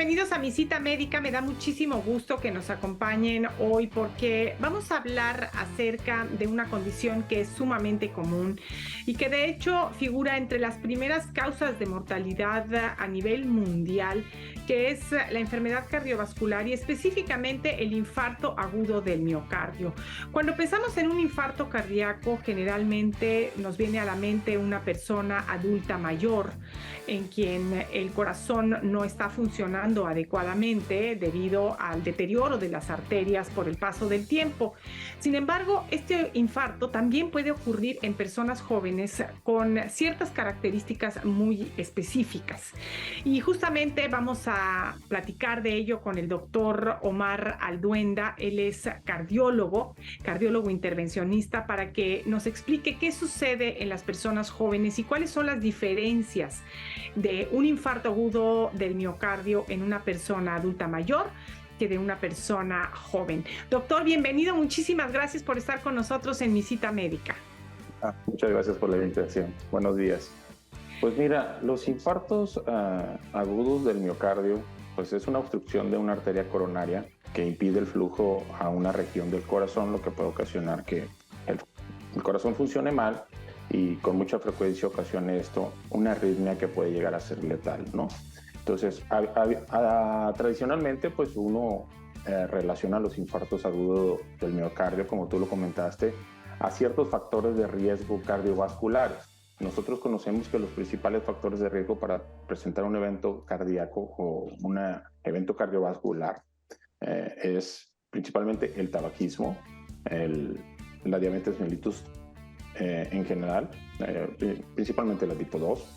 bienvenidos a mi cita médica. Me da muchísimo gusto que nos acompañen hoy porque vamos a hablar acerca de una condición que es sumamente común y que de hecho figura entre las primeras causas de mortalidad a nivel mundial, que es la enfermedad cardiovascular y específicamente el infarto agudo del miocardio. Cuando pensamos en un infarto cardíaco, generalmente nos viene a la mente una persona adulta mayor en quien el corazón no está funcionando adecuadamente debido al deterioro de las arterias por el paso del tiempo. Sin embargo, este infarto también puede ocurrir en personas jóvenes con ciertas características muy específicas. Y justamente vamos a platicar de ello con el doctor Omar Alduenda. Él es cardiólogo intervencionista, para que nos explique qué sucede en las personas jóvenes y cuáles son las diferencias de un infarto agudo del miocardio en una persona adulta mayor que de una persona joven. Doctor, bienvenido. Muchísimas gracias por estar con nosotros en mi cita médica. Muchas gracias por la invitación. Buenos días. Pues mira, los infartos agudos del miocardio, pues es una obstrucción de una arteria coronaria que impide el flujo a una región del corazón, lo que puede ocasionar que el corazón funcione mal y con mucha frecuencia ocasiona esto una arritmia que puede llegar a ser letal, ¿no? Entonces, tradicionalmente, pues uno relaciona los infartos agudos del miocardio, como tú lo comentaste, a ciertos factores de riesgo cardiovasculares. Nosotros conocemos que los principales factores de riesgo para presentar un evento cardíaco o un evento cardiovascular es principalmente el tabaquismo, la diabetes mellitus en general, principalmente la tipo 2,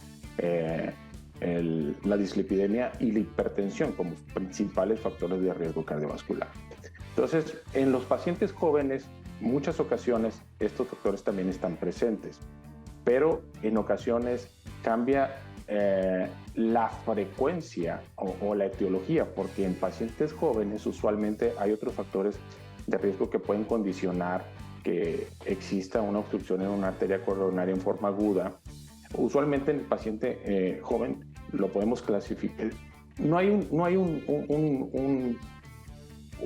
la dislipidemia y la hipertensión como principales factores de riesgo cardiovascular. Entonces, en los pacientes jóvenes, muchas ocasiones estos factores también están presentes, pero en ocasiones cambia la frecuencia o la etiología, porque en pacientes jóvenes usualmente hay otros factores de riesgo que pueden condicionar que exista una obstrucción en una arteria coronaria en forma aguda. Usualmente en el paciente joven lo podemos clasificar. No hay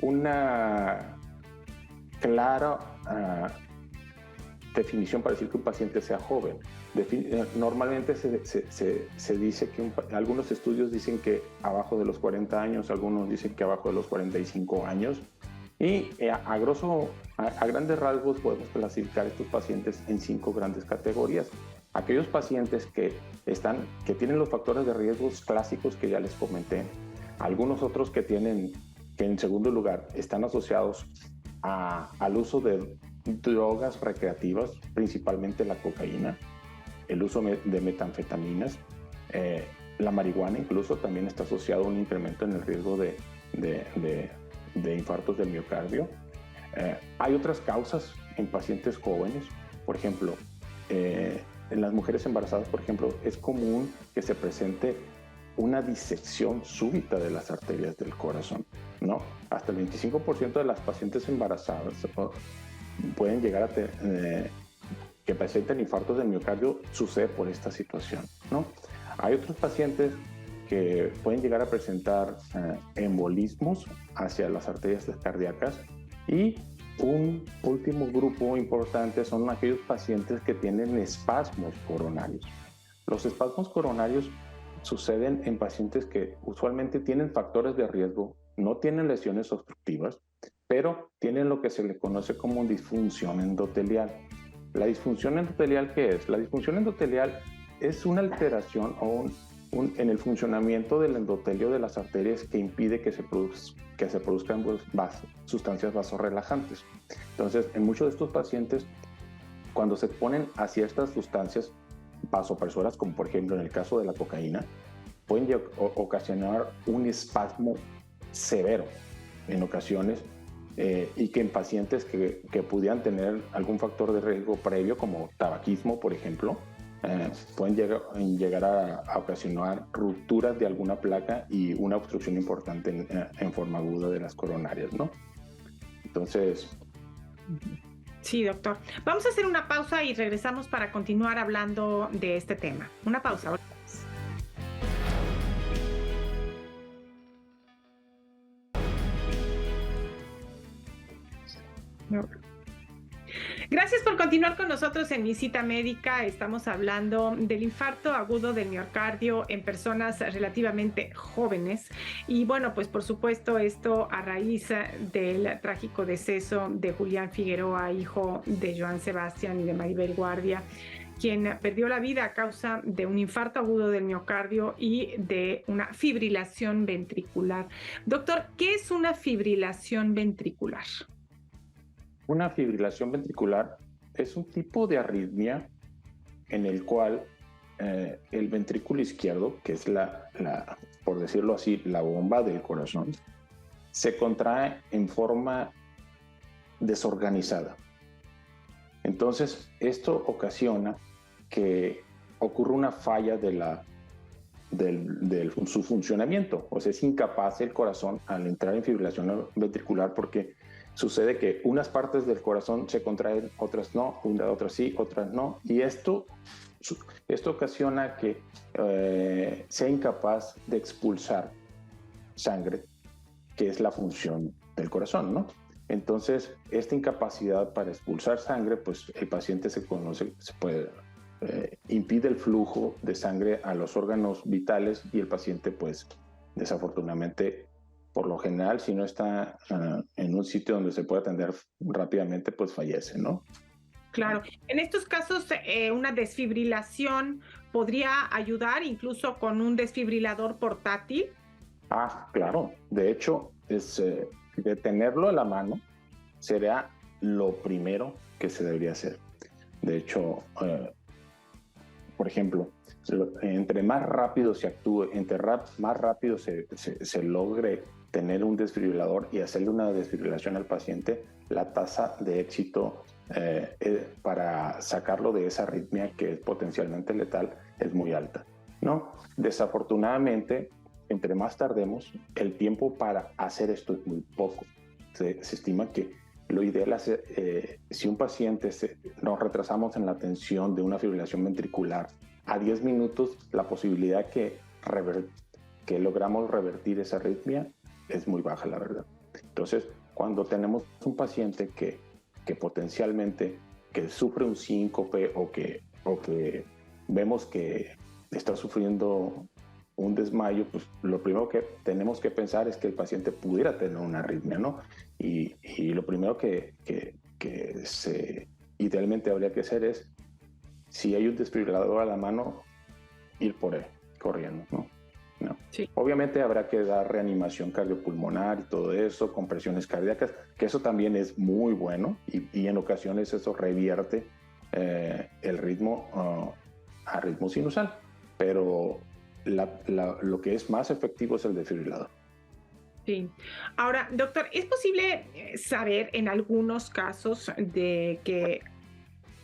una clara definición para decir que un paciente sea joven. Normalmente se dice que algunos estudios dicen que abajo de los 40 años, algunos dicen que abajo de los 45 años. Y a grandes rasgos podemos clasificar estos pacientes en 5 grandes categorías. Aquellos pacientes que tienen los factores de riesgos clásicos que ya les comenté, algunos otros que en segundo lugar están asociados al uso de drogas recreativas, principalmente la cocaína, el uso de metanfetaminas, la marihuana incluso también está asociado a un incremento en el riesgo de infartos del miocardio. Hay otras causas en pacientes jóvenes, por ejemplo, en las mujeres embarazadas, por ejemplo, es común que se presente una disección súbita de las arterias del corazón, ¿no? Hasta el 25% de las pacientes embarazadas pueden llegar a que presenten infartos del miocardio, sucede por esta situación, ¿no? Hay otros pacientes que pueden llegar a presentar embolismos hacia las arterias cardíacas, y un último grupo importante son aquellos pacientes que tienen espasmos coronarios. Los espasmos coronarios suceden en pacientes que usualmente tienen factores de riesgo, no tienen lesiones obstructivas, pero tienen lo que se le conoce como disfunción endotelial. ¿La disfunción endotelial qué es? La disfunción endotelial es una alteración en el funcionamiento del endotelio de las arterias que impide que se produzcan sustancias vasorelajantes. Entonces, en muchos de estos pacientes, cuando se exponen a ciertas sustancias vasopresoras, como por ejemplo en el caso de la cocaína, pueden ocasionar un espasmo severo en ocasiones, y que en pacientes que pudieran tener algún factor de riesgo previo, como tabaquismo, por ejemplo, pueden llegar a ocasionar rupturas de alguna placa y una obstrucción importante en forma aguda de las coronarias, ¿no? Entonces... Sí, doctor. Vamos a hacer una pausa y regresamos para continuar hablando de este tema. Una pausa. Gracias por continuar con nosotros en Visita Médica. Estamos hablando del infarto agudo del miocardio en personas relativamente jóvenes. Y bueno, pues por supuesto esto a raíz del trágico deceso de Julián Figueroa, hijo de Joan Sebastián y de Maribel Guardia, quien perdió la vida a causa de un infarto agudo del miocardio y de una fibrilación ventricular. Doctor, ¿qué es una fibrilación ventricular? Una fibrilación ventricular es un tipo de arritmia en el cual el ventrículo izquierdo, que es por decirlo así, la bomba del corazón, se contrae en forma desorganizada. Entonces, esto ocasiona que ocurra una falla de su funcionamiento. O sea, es incapaz el corazón al entrar en fibrilación ventricular porque sucede que unas partes del corazón se contraen, otras no, otras sí, otras no. Y esto ocasiona que sea incapaz de expulsar sangre, que es la función del corazón, ¿no? Entonces, esta incapacidad para expulsar sangre, pues el paciente impide el flujo de sangre a los órganos vitales y el paciente, pues, desafortunadamente, por lo general, si no está en un sitio donde se puede atender rápidamente, pues fallece, ¿no? Claro. En estos casos, una desfibrilación podría ayudar incluso con un desfibrilador portátil. Ah, claro. De hecho, de tenerlo a la mano será lo primero que se debería hacer. De hecho, por ejemplo, entre más rápido se actúe, más rápido se logre tener un desfibrilador y hacerle una desfibrilación al paciente, la tasa de éxito para sacarlo de esa arritmia que es potencialmente letal es muy alta, ¿no? Desafortunadamente, entre más tardemos, el tiempo para hacer esto es muy poco. Se estima que lo ideal es, si un paciente nos retrasamos en la atención de una fibrilación ventricular a 10 minutos, la posibilidad que logramos revertir esa arritmia es muy baja, la verdad. Entonces, cuando tenemos un paciente que potencialmente que sufre un síncope o que vemos que está sufriendo un desmayo, pues lo primero que tenemos que pensar es que el paciente pudiera tener una arritmia, ¿no? Y lo primero que idealmente habría que hacer es, si hay un desfibrilador a la mano, ir por él, corriendo, ¿no? Sí. Obviamente habrá que dar reanimación cardiopulmonar y todo eso, compresiones cardíacas, que eso también es muy bueno y en ocasiones eso revierte el ritmo a ritmo sinusal, pero lo que es más efectivo es el desfibrilador. Sí. Ahora, doctor, ¿es posible saber en algunos casos de que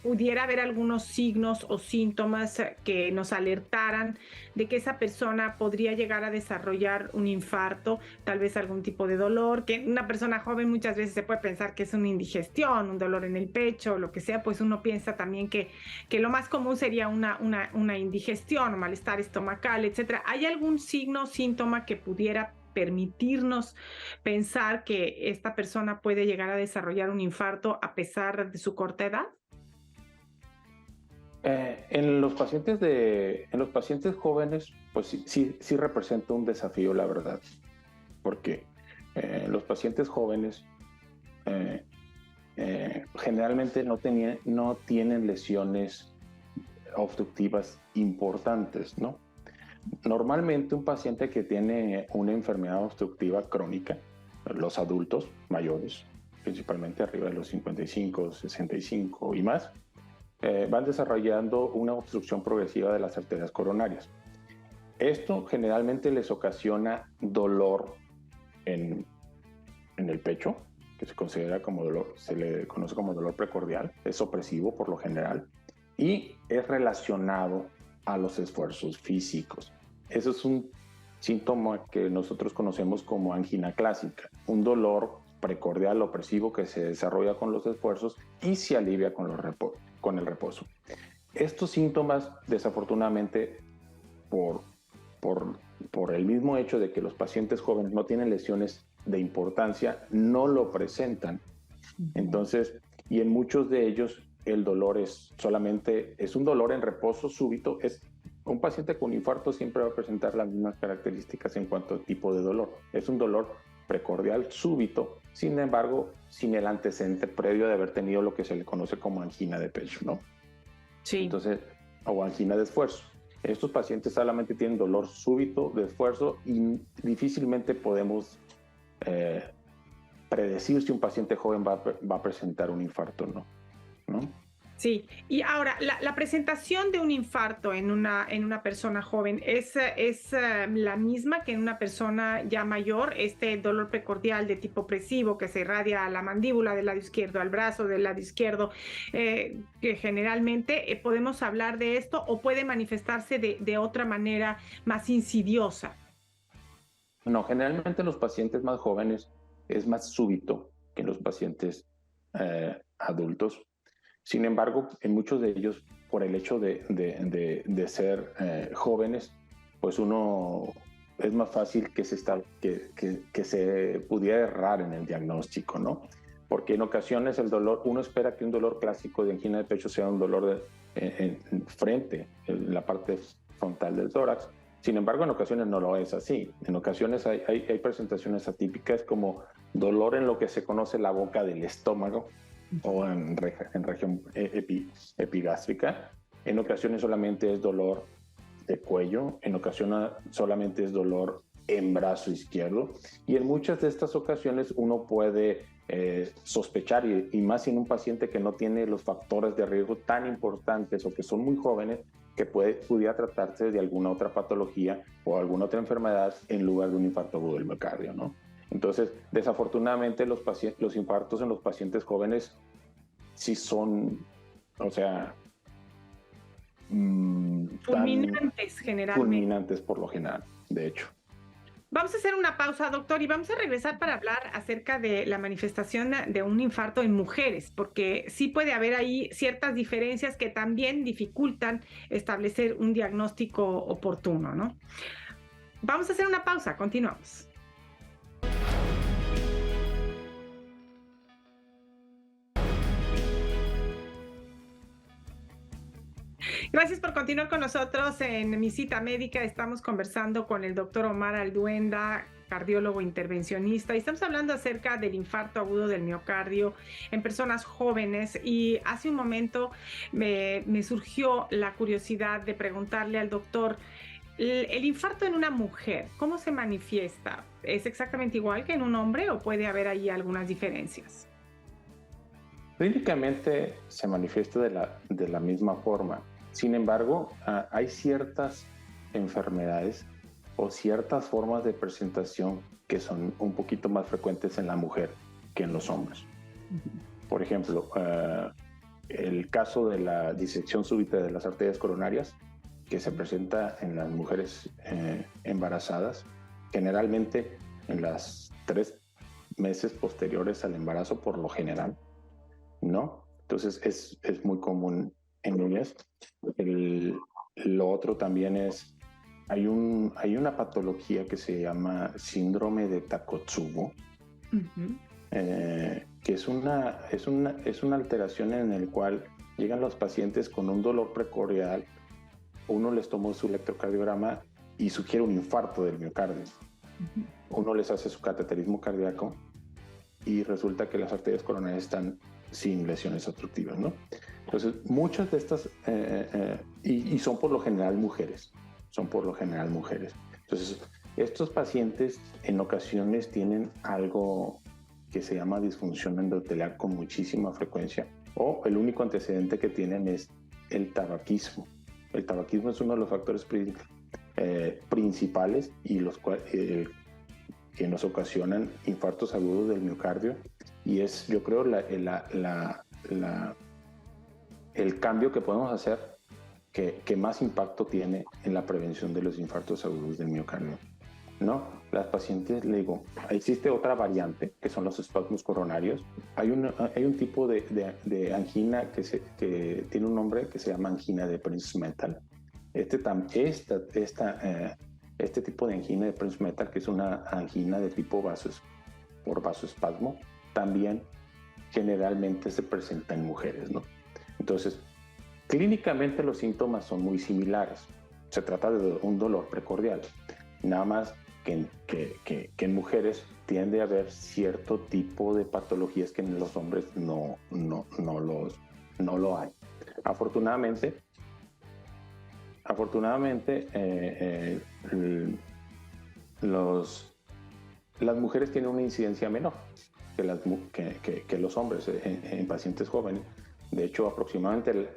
pudiera haber algunos signos o síntomas que nos alertaran de que esa persona podría llegar a desarrollar un infarto, tal vez algún tipo de dolor, que una persona joven muchas veces se puede pensar que es una indigestión, un dolor en el pecho, lo que sea, pues uno piensa también que lo más común sería una indigestión, malestar estomacal, etcétera? ¿Hay algún signo o síntoma que pudiera permitirnos pensar que esta persona puede llegar a desarrollar un infarto a pesar de su corta edad? En los pacientes jóvenes, pues sí representa un desafío, la verdad, porque los pacientes jóvenes generalmente no tienen lesiones obstructivas importantes, ¿no? Normalmente un paciente que tiene una enfermedad obstructiva crónica, los adultos mayores, principalmente arriba de los 55, 65 y más, van desarrollando una obstrucción progresiva de las arterias coronarias. Esto generalmente les ocasiona dolor en el pecho, que se considera como dolor, se le conoce como dolor precordial, es opresivo por lo general, y es relacionado a los esfuerzos físicos. Eso es un síntoma que nosotros conocemos como angina clásica, un dolor precordial opresivo que se desarrolla con los esfuerzos y se alivia con el reposo. Estos síntomas, desafortunadamente, por el mismo hecho de que los pacientes jóvenes no tienen lesiones de importancia, no lo presentan Entonces, y en muchos de ellos el dolor es un dolor en reposo súbito. Un paciente con infarto siempre va a presentar las mismas características en cuanto a tipo de dolor. Es un dolor precordial súbito, sin embargo, sin el antecedente previo de haber tenido lo que se le conoce como angina de pecho, ¿no? Sí. Entonces, o angina de esfuerzo. Estos pacientes solamente tienen dolor súbito de esfuerzo y difícilmente podemos predecir si un paciente joven va a presentar un infarto o no, ¿no? Sí, y ahora, la presentación de un infarto en una persona joven es la misma que en una persona ya mayor, este dolor precordial de tipo opresivo que se irradia a la mandíbula del lado izquierdo, al brazo del lado izquierdo, que generalmente podemos hablar de esto o puede manifestarse de otra manera más insidiosa. No, generalmente en los pacientes más jóvenes es más súbito que en los pacientes adultos. Sin embargo, en muchos de ellos, por el hecho de ser jóvenes, pues es más fácil que se pudiera errar en el diagnóstico, ¿no? Porque en ocasiones uno espera que un dolor clásico de angina de pecho sea un dolor en frente, en la parte frontal del tórax. Sin embargo, en ocasiones no lo es así. En ocasiones hay presentaciones atípicas como dolor en lo que se conoce la boca del estómago, o en región epigástrica. En ocasiones solamente es dolor de cuello, en ocasiones solamente es dolor en brazo izquierdo, y en muchas de estas ocasiones uno puede sospechar, y más en un paciente que no tiene los factores de riesgo tan importantes o que son muy jóvenes, que pudiera tratarse de alguna otra patología o alguna otra enfermedad en lugar de un infarto agudo del miocardio, ¿no? Entonces, desafortunadamente, los infartos en los pacientes jóvenes sí son, o sea, fulminantes generalmente. Fulminantes por lo general, de hecho. Vamos a hacer una pausa, doctor, y vamos a regresar para hablar acerca de la manifestación de un infarto en mujeres, porque sí puede haber ahí ciertas diferencias que también dificultan establecer un diagnóstico oportuno, ¿no? Vamos a hacer una pausa, continuamos. Gracias por continuar con nosotros en Mi Cita Médica. Estamos conversando con el doctor Omar Alduenda, cardiólogo intervencionista, y estamos hablando acerca del infarto agudo del miocardio en personas jóvenes. Y hace un momento me surgió la curiosidad de preguntarle al doctor, el infarto en una mujer, ¿cómo se manifiesta? ¿Es exactamente igual que en un hombre o puede haber ahí algunas diferencias? Clínicamente se manifiesta de la misma forma. Sin embargo, hay ciertas enfermedades o ciertas formas de presentación que son un poquito más frecuentes en la mujer que en los hombres. Por ejemplo, el caso de la disección súbita de las arterias coronarias, que se presenta en las mujeres embarazadas, generalmente en las 3 meses posteriores al embarazo, por lo general, ¿no? Entonces es muy común en ellas. Lo otro también es, hay una patología que se llama síndrome de Takotsubo, que es una alteración en el cual llegan los pacientes con un dolor precordial, uno les tomó su electrocardiograma y sugiere un infarto del miocardio. Uno les hace su cateterismo cardíaco y resulta que las arterias coronarias están sin lesiones obstructivas, ¿no? Entonces, muchas de estas, y son por lo general mujeres, Entonces, estos pacientes en ocasiones tienen algo que se llama disfunción endotelial con muchísima frecuencia, o el único antecedente que tienen es el tabaquismo. El tabaquismo es uno de los factores principales y que nos ocasionan infartos agudos del miocardio, y es, yo creo, el cambio que podemos hacer que más impacto tiene en la prevención de los infartos agudos del miocardio, ¿no? Las pacientes, le digo, existe otra variante que son los espasmos coronarios. Hay un tipo de angina que tiene un nombre que se llama angina de Prinzmetal. Este tipo de angina de Prinzmetal, que es una angina de tipo por vasoespasmo, también generalmente se presenta en mujeres, ¿no? Entonces, clínicamente los síntomas son muy similares. Se trata de un dolor precordial. Nada más que en mujeres tiende a haber cierto tipo de patologías que en los hombres no lo hay. Afortunadamente, las mujeres tienen una incidencia menor que los hombres en pacientes jóvenes. De hecho, aproximadamente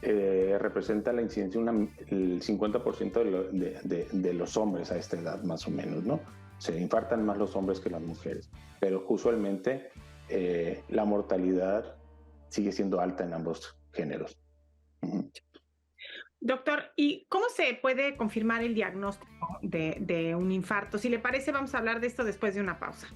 representa la incidencia el 50% de los hombres a esta edad, más o menos, ¿no? Se infartan más los hombres que las mujeres, pero usualmente la mortalidad sigue siendo alta en ambos géneros. Doctor, ¿y cómo se puede confirmar el diagnóstico de un infarto? Si le parece, vamos a hablar de esto después de una pausa.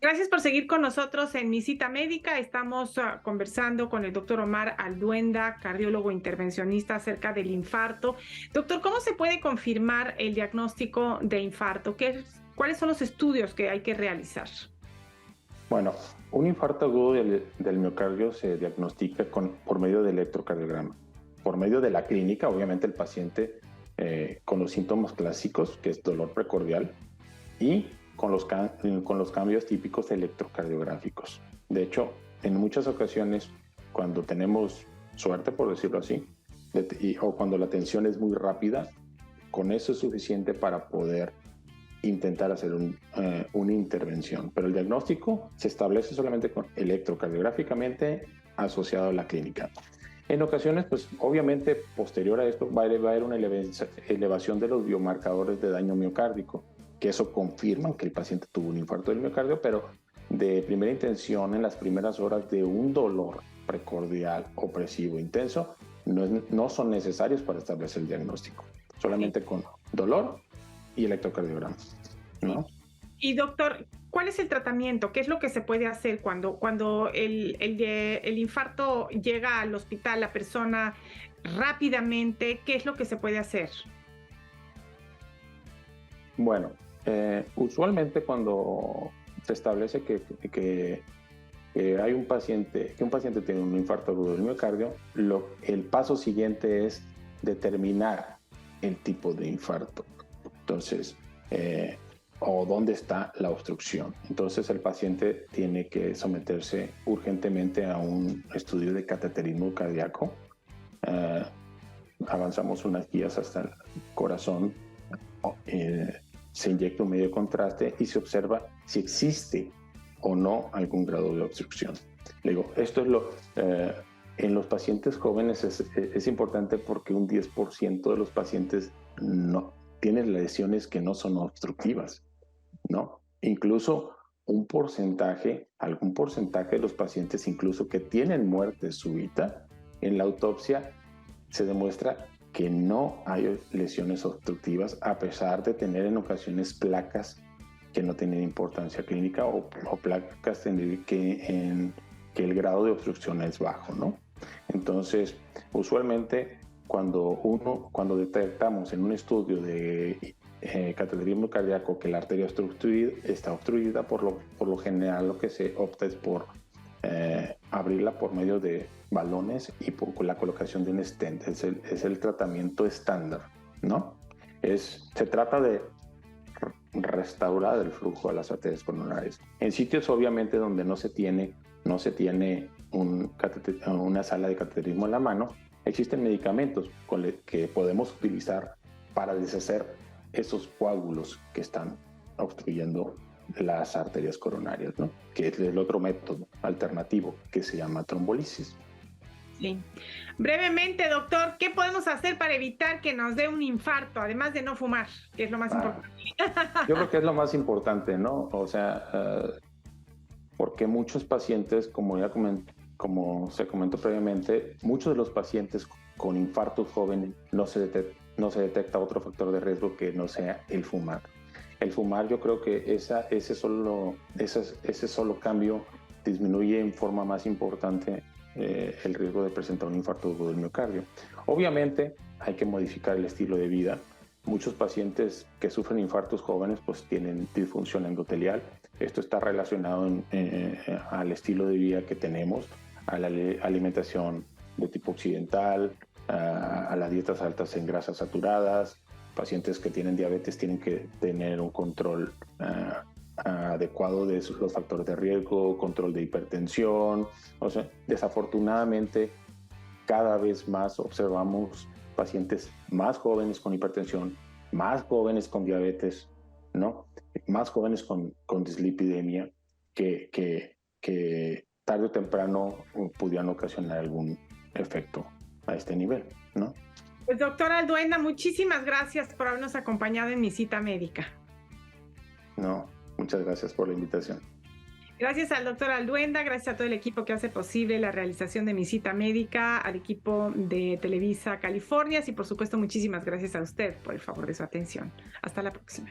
Gracias por seguir con nosotros en Mi Cita Médica. Estamos conversando con el doctor Omar Alduenda, cardiólogo intervencionista, acerca del infarto. Doctor, ¿cómo se puede confirmar el diagnóstico de infarto? ¿Cuáles son los estudios que hay que realizar? Bueno, un infarto agudo del miocardio se diagnostica por medio del electrocardiograma. Por medio de la clínica, obviamente el paciente con los síntomas clásicos, que es dolor precordial, y con los cambios típicos electrocardiográficos. De hecho, en muchas ocasiones, cuando tenemos suerte, por decirlo así, o cuando la tensión es muy rápida, con eso es suficiente para poder intentar hacer una intervención. Pero el diagnóstico se establece solamente electrocardiográficamente asociado a la clínica. En ocasiones, pues obviamente posterior a esto va a haber una elevación de los biomarcadores de daño miocárdico, que eso confirma que el paciente tuvo un infarto del miocardio, pero de primera intención, en las primeras horas de un dolor precordial opresivo intenso, no son necesarios para establecer el diagnóstico, solamente con dolor y electrocardiograma, ¿no? Y doctor, ¿cuál es el tratamiento? ¿Qué es lo que se puede hacer cuando el infarto llega al hospital, la persona rápidamente? ¿Qué es lo que se puede hacer? Bueno, usualmente cuando se establece que hay un paciente tiene un infarto agudo del miocardio, el paso siguiente es determinar el tipo de infarto. Entonces, o dónde está la obstrucción. Entonces, el paciente tiene que someterse urgentemente a un estudio de cateterismo cardíaco. Avanzamos unas guías hasta el corazón. Se inyecta un medio de contraste y se observa si existe o no algún grado de obstrucción. Le digo, esto es en los pacientes jóvenes es importante porque un 10% de los pacientes no tienen lesiones que no son obstructivas, ¿no? Incluso algún porcentaje de los pacientes incluso que tienen muerte súbita, en la autopsia se demuestra que no hay lesiones obstructivas a pesar de tener en ocasiones placas que no tienen importancia clínica o placas que el grado de obstrucción es bajo, ¿no? Entonces, usualmente cuando detectamos en un estudio de cateterismo cardíaco que la arteria está obstruida, por lo general lo que se opta es por abrirla por medio de balones y por la colocación de un stent. Es el tratamiento estándar, ¿no? Se trata de restaurar el flujo a las arterias coronarias. En sitios obviamente donde no se tiene una sala de cateterismo en la mano, existen medicamentos que podemos utilizar para deshacer esos coágulos que están obstruyendo las arterias coronarias, ¿no? Que es el otro método alternativo que se llama trombolisis. Sí. Brevemente, doctor, ¿qué podemos hacer para evitar que nos dé un infarto, además de no fumar, que es lo más importante? Yo creo que es lo más importante, ¿no? O sea, porque muchos pacientes, como se comentó previamente, muchos de los pacientes con infartos jóvenes no se detecta otro factor de riesgo que no sea el fumar. El fumar, yo creo que ese solo cambio disminuye en forma más importante el riesgo de presentar un infarto agudo del miocardio. Obviamente hay que modificar el estilo de vida. Muchos pacientes que sufren infartos jóvenes pues tienen disfunción endotelial. Esto está relacionado al estilo de vida que tenemos, a la alimentación de tipo occidental, a las dietas altas en grasas saturadas. Pacientes que tienen diabetes tienen que tener un control adecuado de los factores de riesgo, control de hipertensión. O sea, desafortunadamente, cada vez más observamos pacientes más jóvenes con hipertensión, más jóvenes con diabetes, ¿no? Más jóvenes con dislipidemia que tarde o temprano pudieran ocasionar algún efecto a este nivel, ¿no? Pues doctora Alduenda, muchísimas gracias por habernos acompañado en Mi Cita Médica. No, muchas gracias por la invitación. Gracias al doctor Alduenda, gracias a todo el equipo que hace posible la realización de Mi Cita Médica, al equipo de Televisa California y por supuesto muchísimas gracias a usted por el favor de su atención. Hasta la próxima.